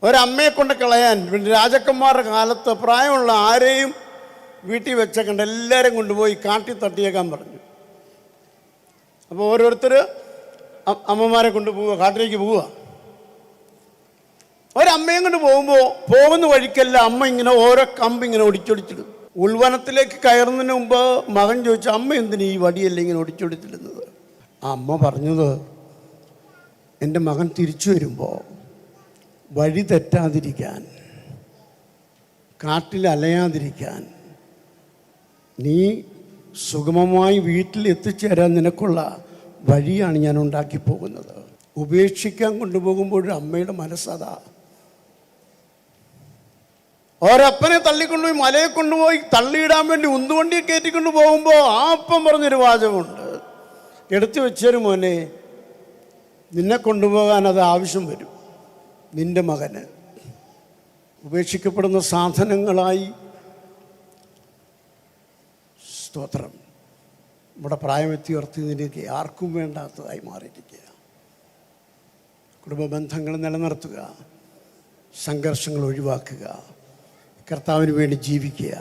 ഒരമ്മയെ കൊണ്ട് കളയാൻ രാജാക്കന്മാരുടെ കാലത്ത് പ്രായമുള്ള ആരെയും വീട്ടിൽ വെച്ചേക്കണ്ട, എല്ലാവരും കൊണ്ടുപോയി കാട്ടി തട്ടിയേക്കാൻ പറഞ്ഞു. അപ്പോൾ ഓരോരുത്തർ അമ്മമാരെ കൊണ്ട് പോവുക, കാട്ടിലേക്ക് പോവുക. ഒരമ്മയും കൊണ്ട് പോകുന്ന വഴിക്കല്ല അമ്മ ഇങ്ങനെ ഓരോ കമ്പ് ഇങ്ങനെ ഒടിച്ചൊടിച്ചിടും. ഉൾവനത്തിലേക്ക് കയറുന്നതിന് മുമ്പ് മകൻ ചോദിച്ചു, അമ്മ എന്തിനു ഈ വടിയല്ല ഇങ്ങനെ ഒടിച്ചൊടിച്ചിടുന്നത്? അമ്മ പറഞ്ഞത്, എൻ്റെ മകൻ തിരിച്ചു വരുമ്പോൾ വഴി തെറ്റാതിരിക്കാൻ, കാട്ടിൽ അലയാതിരിക്കാൻ, നീ സുഗമമായി വീട്ടിൽ എത്തിച്ചേരാൻ നിനക്കുള്ള വഴിയാണ് ഞാൻ ഉണ്ടാക്കി പോകുന്നത്. ഉപേക്ഷിക്കാൻ കൊണ്ടുപോകുമ്പോഴും അമ്മയുടെ മനസ്സതാ. ഒരപ്പനെ തള്ളിക്കൊണ്ടുപോയി മലയെ കൊണ്ടുപോയി തള്ളിയിടാൻ വേണ്ടി ഉന്തുവണ്ടിയെ കയറ്റിക്കൊണ്ട് പോകുമ്പോൾ ആ അപ്പം പറഞ്ഞൊരു വാചകമുണ്ട്, എടുത്തു വെച്ചൊരു മോനെ, നിന്നെ കൊണ്ടുപോകാൻ അത് ആവശ്യം വരും. നിൻ്റെ മകന് ഉപേക്ഷിക്കപ്പെടുന്ന സാധനങ്ങളായി, സ്തോത്രം, നമ്മുടെ പ്രായമെത്തിയുയർത്തിയതിലേക്ക് ആർക്കും വേണ്ടാത്തതായി മാറിയിരിക്കുക. കുടുംബ ബന്ധങ്ങൾ നിലനിർത്തുക, സംഘർഷങ്ങൾ ഒഴിവാക്കുക, കർത്താവിന് വേണ്ടി ജീവിക്കുക.